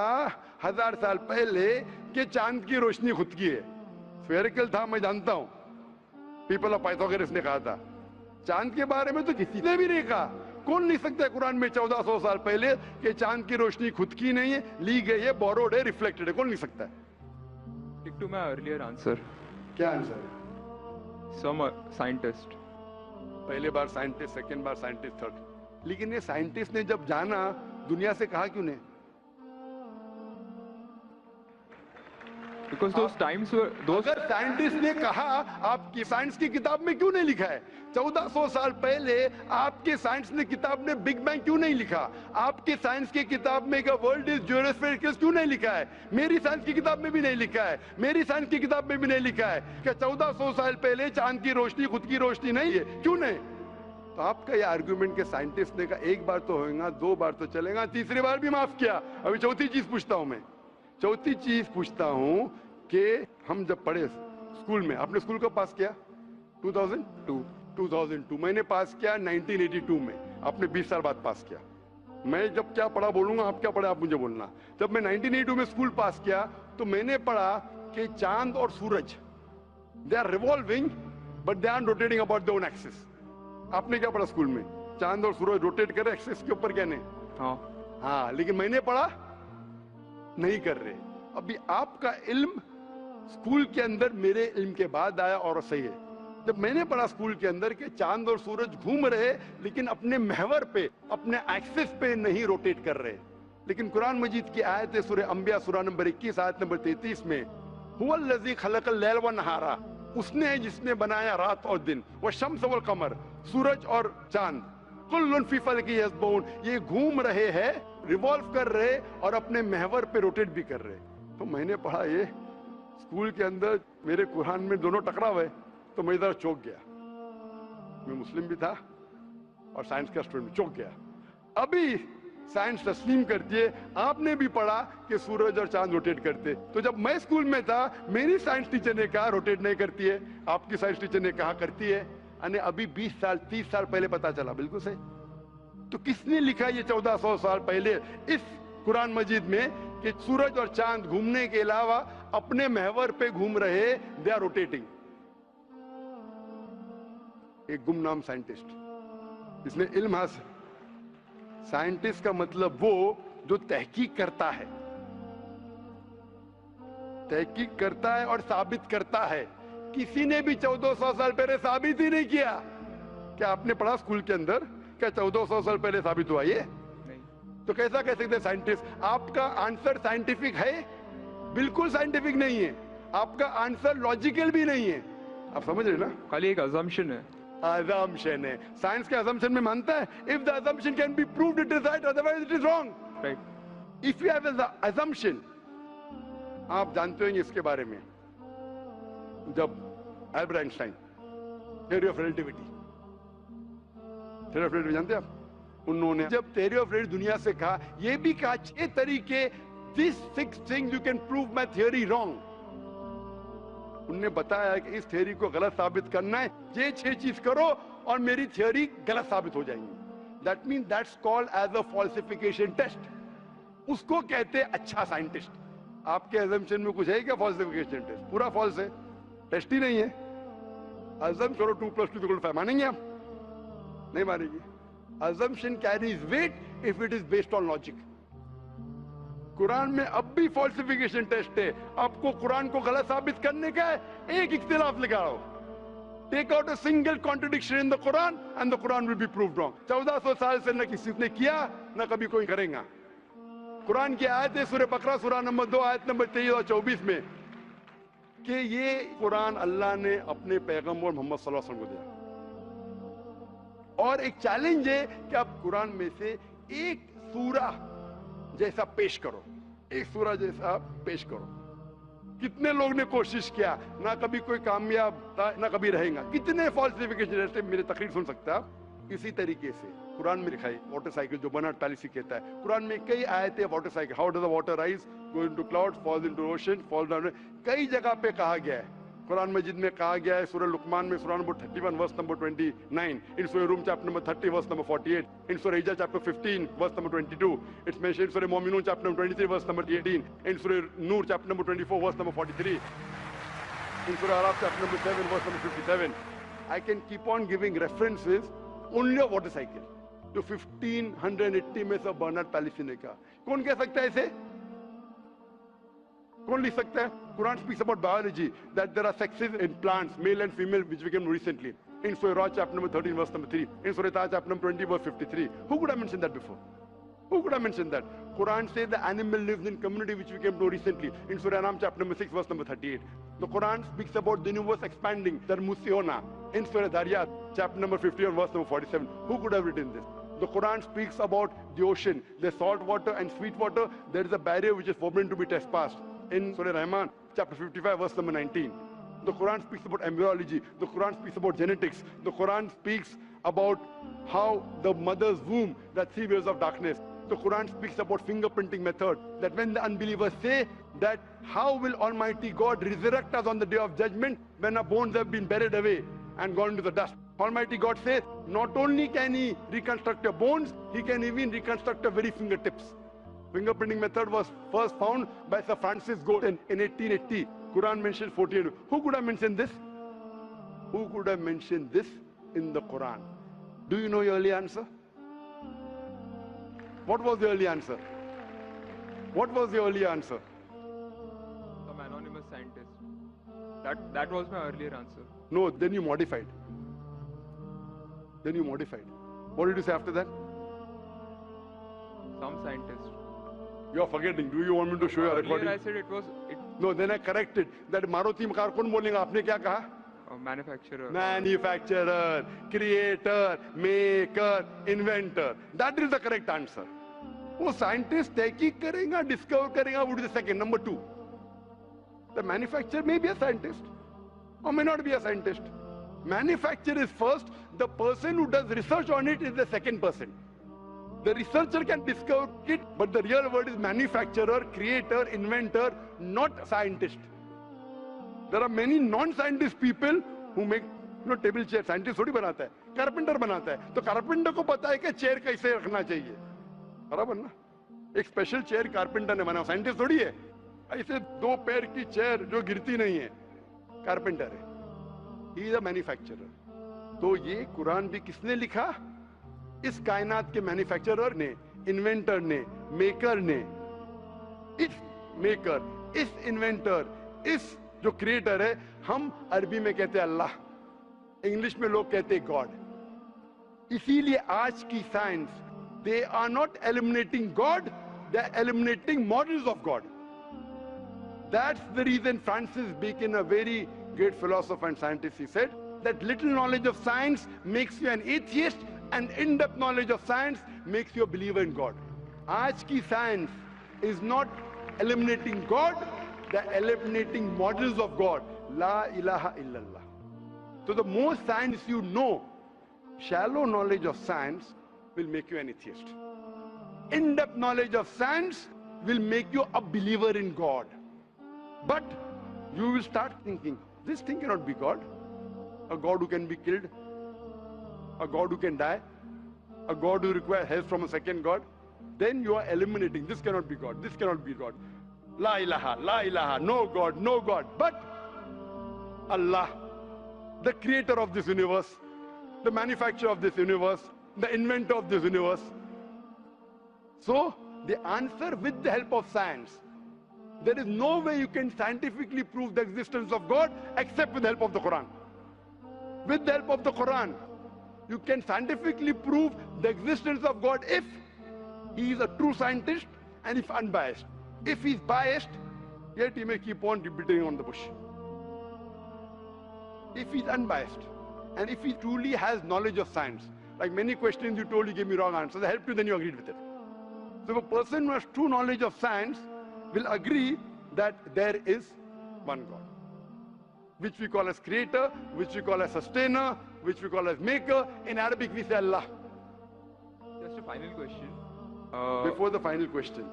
1000 साल पहले कि चांद की रोशनी खुद की है। स्फेरिकल था, मैं जानता हूं, पीपल ऑफ पाइथागोरस ने कहा था। चांद के बारे में तो किसी ने भी नहीं कहा। कौन लिख सकता है कुरान में 1400 साल पहले कि चांद की रोशनी खुद की नहीं है, ली गई है, बोरोड है, रिफ्लेक्टेड है? कौन लिख सकता है? Stick to my earlier answer. क्या आंसर है? Some scientist. पहले बार साइंटिस्ट, सेकंड बार साइंटिस्ट, थर्ड। लेकिन ये साइंटिस्ट ने जब जाना, दुनिया से कहा क्यों नहीं? Because those times were those. अगर साइंटिस्ट ने कहा, आपकी साइंस की किताब में क्यों नहीं लिखा है? 1400 साल पहले आपके साइंस ने किताब में बिग बैंग क्यों नहीं लिखा? आपके साइंस की किताब में वर्ल्ड इज ज्योमेट्रिकल क्यों नहीं लिखा है? मेरी साइंस की किताब में भी नहीं लिखा है, मेरी साइंस की किताब में भी नहीं लिखा है कि 1400 साल पहले चांद की रोशनी खुद की रोशनी नहीं है, क्यों नहीं? तो आपका ये आर्गुमेंट के साइंटिस्ट ने कहा एक बार तो होगा, दो बार तो चलेगा, तीसरी बार भी माफ किया। अभी चौथी चीज पूछता हूं मैं, चौथी चीज पूछता हूं कि हम जब पढ़े स्कूल में, आपने स्कूल कब पास किया? 2002 मैंने पास किया 1982 में, आपने 20 साल बाद पास किया। मैं जब क्या पढ़ा बोलूंगा, आप क्या पढ़े आप मुझे बोलना। जब मैं 1982 में स्कूल पास किया तो मैंने पढ़ा कि चांद और सूरज they are revolving but they are rotating about their own axis. आपने क्या पढ़ा स्कूल में? चांद और सूरज रोटेट कर रहे एक्सिस के ऊपर, कहने हाँ, लेकिन मैंने पढ़ा नहीं कर रहे। अभी आपका इल्म स्कूल के अंदर मेरे इल्म के बाद आया और सही है। जब मैंने पढ़ा स्कूल के अंदर कि चांद और सूरज घूम रहे लेकिन अपने महवर पे, अपने एक्सिस पे नहीं रोटेट कर रहे। लेकिन कुरान मजीद की आयत है सूरह अंबिया सूरह नंबर 21 आयत नंबर 33 में, हुवल्लज़ी खलक़ल लैल व नहारा, उसने है जिसने बनाया रात और दिन, व शम्स वल कमर, सूरज और चांद, कुल्लुन फी फ़ल्किन यस्बहून, ये घूम रहे हैं, रिवॉल्व कर रहे और अपने महवर पे रोटेट भी कर रहे। तो मैंने पढ़ा ये स्कूल के अंदर, मेरे कुरान में दोनों टकरा हुए, तो मैं इधर चौंक गया। मैं मुस्लिम भी था और साइंस का स्टूडेंट, चौंक गया। अभी साइंस तस्लीम करती है, आपने भी पढ़ा कि सूरज और चांद रोटेट करते। तो जब मैं स्कूल में था मेरी साइंस टीचर ने कहा रोटेट नहीं करती है, आपकी साइंस टीचर ने कहा करती है। अने अभी 20 साल 30 साल पहले पता चला, बिल्कुल सही। तो किसने लिखा ये 1400 साल पहले इस कुरान मजीद में कि सूरज और चांद घूमने के अलावा अपने महवर पे घूम रहे, दे आर रोटेटिंग? एक गुमनाम साइंटिस्ट, इसने इल्म हासिल। साइंटिस्ट का मतलब वो जो तहकीक करता है, तहकीक करता है और साबित करता है। किसी ने भी 1400 साल पहले साबित ही नहीं किया। क्या आपने पढ़ा स्कूल के अंदर क्या 1400 साल पहले साबित हुआ ये? नहीं। तो कैसा कह सकते साइंटिस्ट? आपका आंसर साइंटिफिक है? बिल्कुल साइंटिफिक नहीं है। आपका आंसर लॉजिकल भी नहीं है। आप समझ रहे ना? खाली एक अजम्पशन है। assumption है। साइंस के assumption में मानता है if the assumption can be proved it is right, otherwise it is wrong. Right. If you have an assumption, आप जानते होंगे इसके बारे में, जब Albert Einstein theory of relativity, theory of relativity जानते हैं आप? उन्होंने जब थ्योरी ऑफ रिलेटिविटी दुनिया से कहा, ये भी कहा 6 तरीके, these 6 things you can prove my theory wrong. उन्होंने बताया कि इस थ्योरी को गलत साबित करना है, ये 6 चीज करो और मेरी थ्योरी गलत साबित हो जाएंगी। That mean that's called as a falsification test. उसको कहते हैं अच्छा साइंटिस्ट। आपके अजम्पशन में कुछ है क्या फॉल्सिफिकेशन टेस्ट? पूरा फॉल्स है, टेस्ट ही नहीं है। अजम करो 2 + 2 = 5, मानेंगे आप? नहीं मानेंगे। Assumption carries weight if it is based on logic. Quran में अब भी फॉल्सिफिकेशन टेस्ट है। आपको कुरान को गलत साबित करने का है, एक इख्तिलाफ लगाओ, take out a single contradiction in the Quran and the Quran will be proved wrong. 1400 साल से न किसी ने किया न कभी कोई करेगा। कुरान की आयत है सूरह बकरा सूरह नंबर 2 आयत नंबर 23 और 24 में कि ये कुरान अल्लाह ने अपने पैगंबर मोहम्मद सल्लल्लाहु अलैहि वसल्लम को दिया। और एक चैलेंज है कि आप कुरान में से एक सूरा जैसा पेश करो, एक सूरा जैसा पेश करो। कितने लोग ने कोशिश किया, ना कभी कोई कामयाब था ना कभी रहेगा। कितने फॉल्सिफिकेशन, जैसे मेरे तकरीर सुन सकते हैं आप। इसी तरीके से कुरान में लिखा है वाटर साइकिल, जो बर्नार्ड पॉलिसी कहता है। कुरान में कई आयतें water cycle, how does the water rise, go into clouds, falls into ocean, falls down, कई जगह पे कहा गया है। कुरान मजीद में कहा गया है सूरह लुकमान में सूरह नंबर 31 वर्स नंबर 29, इन सूरह रूम chapter number 30 verse number 48, in सूरह हिजर chapter 15 verse number 22, it's mentioned in सूरह मोमिनून chapter number 23 verse number 18, in सूरह नूर chapter number 24 verse number 43, in सूरह अराफ chapter number 7 verse number 57. I can keep on giving references only of water cycle to 1580 में सब Bernard policy ने कहा। कौन कह सकता है इसे? कौन लिख सकता है? Quran speaks about biology, that there are sexes in plants, male and female, which became recently. In Surah Ra chapter number 13 verse number 3, in Surah Taha chapter number 20 verse 53. Who could have mentioned that before? Who could have mentioned that? Quran says the animal lives in community, which we came to recently in Surah Anam chapter number 6 verse number 38. The Quran speaks about the universe expanding, Darmusiona, in Surah Dariyat chapter number 51 verse number 47. Who could have written this? The Quran speaks about the ocean. There's salt water and sweet water. There is a barrier which is forbidden to be trespassed in Surah Rahman chapter 55 verse number 19. The Quran speaks about embryology. The Quran speaks about genetics. The Quran speaks about how the mother's womb, that 3 waves of darkness. The Quran speaks about fingerprinting method, that when the unbelievers say that how will Almighty God resurrect us on the day of judgment when our bones have been buried away and gone into the dust. Almighty God says not only can He reconstruct your bones, He can even reconstruct your very fingertips. Fingerprinting method was first found by Sir Francis Galton in 1880. Quran mentions 48. Who could have mentioned this? Who could have mentioned this in the Quran? Do you know your early answer? What was the early answer? What was the early answer? Some anonymous scientist. That was my earlier answer. No, then you modified. Then you modified. What did you say after that? Some scientist. You are forgetting. Do you want me to show you a recording? Earlier I said it was... No, then I corrected. That Maruti car कौन बोलेगा? आपने क्या कहा? Manufacturer. Manufacturer, creator, maker, inventor. That is the correct answer. वो scientist तहकीक करेगा, discover करेगा, would be the second. Number 2. The manufacturer may be a scientist or may not be a scientist. Manufacturer is first. The person who does research on it is the second person. The researcher can discover it, but the real word is manufacturer, creator, inventor, not scientist. There are many non-scientist people who make table chair. Scientist थोड़ी बनाता है, carpenter बनाता है. तो carpenter को पता है कि chair कैसे रखना चाहिए. बराबर ना? एक special chair carpenter ने बनाया. Scientist थोड़ी है. ऐसे 2 पैर की chair जो गिरती नहीं है, carpenter है. He is a manufacturer. तो ये कुरान भी किसने लिखा? इस कायनात के मैन्युफैक्चरर ने, इन्वेंटर ने, मेकर ने. इस मेकर, इस इन्वेंटर, इस जो क्रिएटर है, हम अरबी में कहते हैं अल्लाह, इंग्लिश में लोग कहते हैं गॉड. इसीलिए आज की science, they are not eliminating God, they are eliminating models of God. That's the reason Francis Bacon, a very great philosopher and scientist, he said that little knowledge of science makes you an atheist and in-depth knowledge of science makes you a believer in God. आज की science is not eliminating God, they're eliminating models of God. La ilaha illallah. So the more science you know, shallow knowledge of science will make you an atheist. In-depth knowledge of science will make you a believer in God. But you will start thinking, this thing cannot be God. A God who can be killed, a God who can die, a God who requires help from a second God. Then you are eliminating, this cannot be God, this cannot be God. La ilaha, no God, no God. But Allah, the creator of this universe, the manufacturer of this universe, the inventor of this universe. So, the answer with the help of science. There is no way you can scientifically prove the existence of God except with the help of the Quran. With the help of the Quran, you can scientifically prove the existence of God if he is a true scientist and if unbiased. If he is biased, yet he may keep on beating on the bush. If he is unbiased, and if he truly has knowledge of science, like many questions you told, you gave me wrong answers, I helped you, then you agreed with it. So if a person who has true knowledge of science will agree that there is one God, which we call as creator, which we call as sustainer, which we call as maker. In Arabic we say Allah. Just a final question. Before the final question,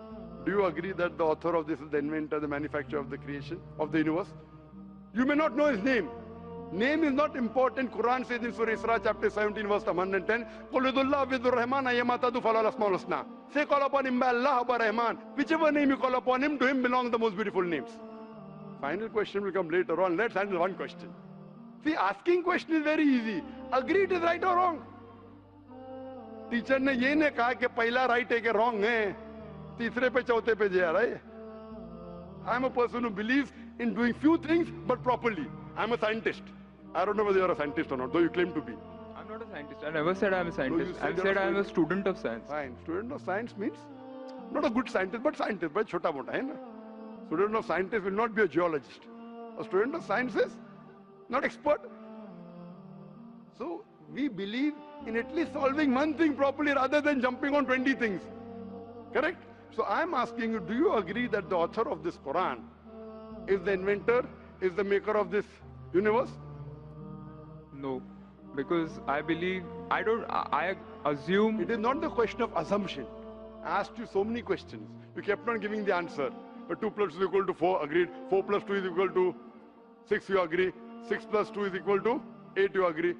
do you agree that the author of this is the inventor, the manufacturer of the creation, of the universe? You may not know his name. Name is not important. Quran says in Surah Isra chapter 17 verse 110, قُلْ اُدُوا اللَّهَ وَذُوا الرَّحْمَانَ أَيَّمَا تَدْعُوا فَلَهُ الْأَسْمَاءُ الْحُسْنَى. Say call upon him by Allah or by Rahman. Whichever name you call upon him, to him belong the most beautiful names. Final question will come later on. Let's handle one question. See, asking question is very easy. Agree it is right or wrong. Teacher ने ये नहीं कहा कि पहला right है कि wrong है, तीसरे पे चौथे पे जा रहा है. I am a person who believes in doing few things but properly. I am a scientist. I don't know whether you are a scientist or not, though you claim to be. I'm not a scientist. I never said I am a scientist. I said I am a student of science. Fine. Student of science means Not a good scientist, but chota mota hai na. Student of scientist will not be a geologist. A student of science is not expert. So we believe in at least solving one thing properly rather than jumping on 20 things. Correct? So I'm asking you, do you agree that the author of this Quran is the inventor, is the maker of this universe? No, because I believe, I assume... It is not the question of assumption. I asked you so many questions. You kept on giving the answer. But 2 plus 2 is equal to 4, agreed. 4 plus 2 is equal to 6, you agree. 6 plus 2 is equal to 8, you agree.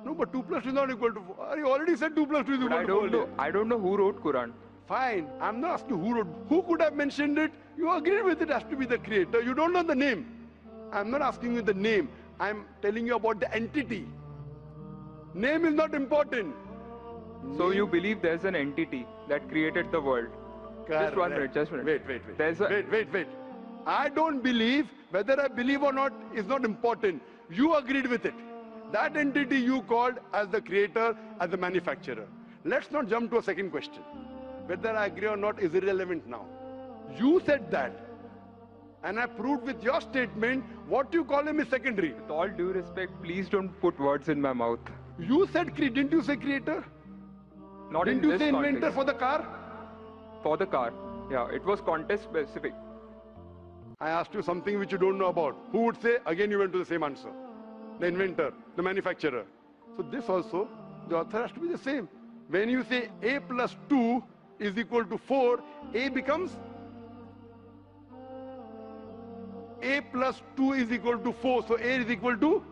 No, but 2 plus 2 is not equal to 4. You already said 2 plus 2 is equal to 4. I don't know who wrote Quran. Fine, I'm not asking who wrote. Who could have mentioned it? You agreed with it has to be the creator. You don't know the name. I'm not asking you the name. I'm telling you about the entity. Name is not important. So you believe there's an entity that created the world? Correct. Just 1 minute, just 1 minute. Wait. I don't believe, whether I believe or not is not important. You agreed with it. That entity you called as the creator, as the manufacturer. Let's not jump to a second question. Whether I agree or not is irrelevant now. You said that. And I proved with your statement, what you call him is secondary. With all due respect, please don't put words in my mouth. You said, didn't you say creator? Not didn't in you this say context. inventor for the car? For the car. Yeah, it was context specific. I asked you something which you don't know about. Who would say? Again, you went to the same answer. The inventor, the manufacturer. So this also, the author has to be the same. When you say A plus 2 is equal to 4, A becomes A plus 2 is equal to 4. So A is equal to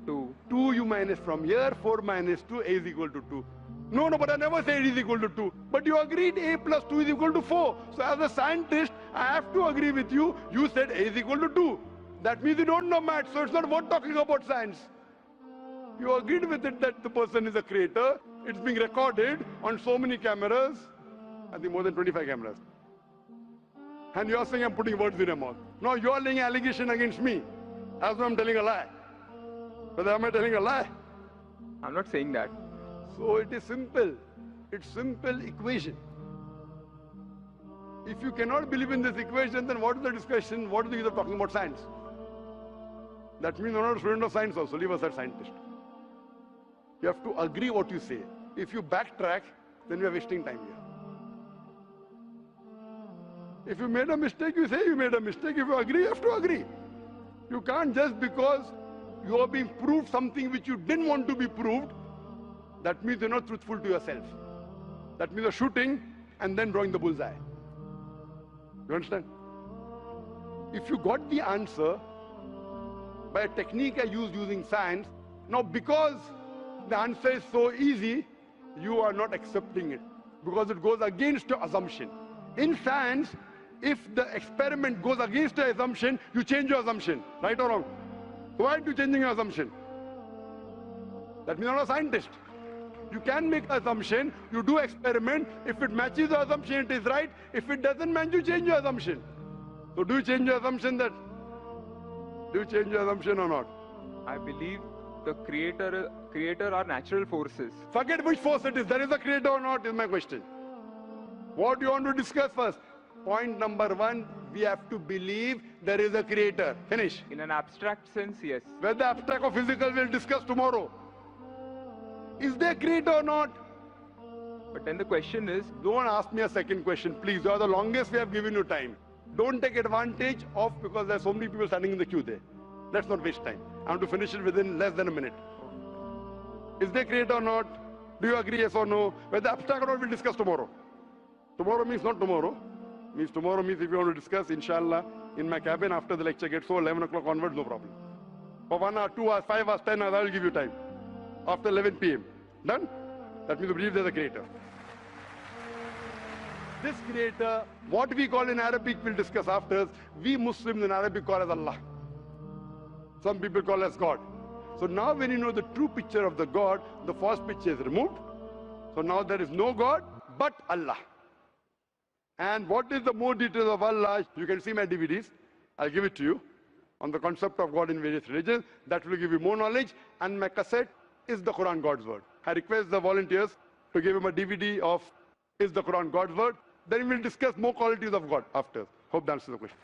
2. 2 you minus from here, 4 minus 2, A is equal to 2. No, but I never said it is equal to 2. But you agreed A plus 2 is equal to 4. So as a scientist, I have to agree with you. You said A is equal to 2. That means you don't know math, so it's not worth talking about science. You agreed with it that the person is a creator. It's being recorded on so many cameras. I think more than 25 cameras. And you're saying I'm putting words in your mouth. No, you're laying an allegation against me. As though I'm telling a lie. But am I telling a lie? I'm not saying that. So it is simple. It's simple equation. If you cannot believe in this equation, then what is the discussion? What is the use of talking about science? That means you're not a student of science also. Leave aside scientist. You have to agree what you say. If you backtrack, then we are wasting time here. If you made a mistake, you say you made a mistake. If you agree, you have to agree. You can't just because you are being proved something which you didn't want to be proved, that means you're not truthful to yourself. That means you're shooting and then drawing the bullseye. You understand? If you got the answer by a technique I used using science, now because the answer is so easy, you are not accepting it because it goes against your assumption. In science, if the experiment goes against your assumption, you change your assumption, right or wrong? Why are you changing your assumption? That means you're not a scientist. You can make an assumption, you do experiment, if it matches your assumption, it is right. If it doesn't match, you change your assumption. So do you change your assumption that? Do you change your assumption or not? I believe the creator are natural forces. Forget which force it is. There is a creator or not is my question. What do you want to discuss first? Point number 1, we have to believe there is a creator. Finish. In an abstract sense, yes. Whether abstract or physical, we'll discuss tomorrow. Is there a creator or not? But then the question is... Don't ask me a second question, please. You are the longest we have given you time. Don't take advantage of, because there are so many people standing in the queue there. Let's not waste time. I want to finish it within less than a minute. Is there a creator or not? Do you agree, yes or no? Whether abstract or not, we'll discuss tomorrow. Tomorrow means not tomorrow. Means tomorrow means if you want to discuss, inshallah, in my cabin after the lecture gets so 11 o'clock onwards, no problem. For 1 hour, 2 hours, 5 hours, 10 hours, I will give you time. After 11 p.m. Done? That means you believe there's a creator. This creator, what we call in Arabic, we'll discuss after, we Muslims in Arabic call as Allah. Some people call as God. So now when you know the true picture of the God, the false picture is removed. So now there is no God but Allah. And what is the more details of Allah? You can see my DVDs. I'll give it to you on the concept of God in various religions. That will give you more knowledge. And my cassette is the Quran God's Word. I request the volunteers to give him a DVD of Is the Quran God's Word? Then we will discuss more qualities of God after. Hope that answers the question.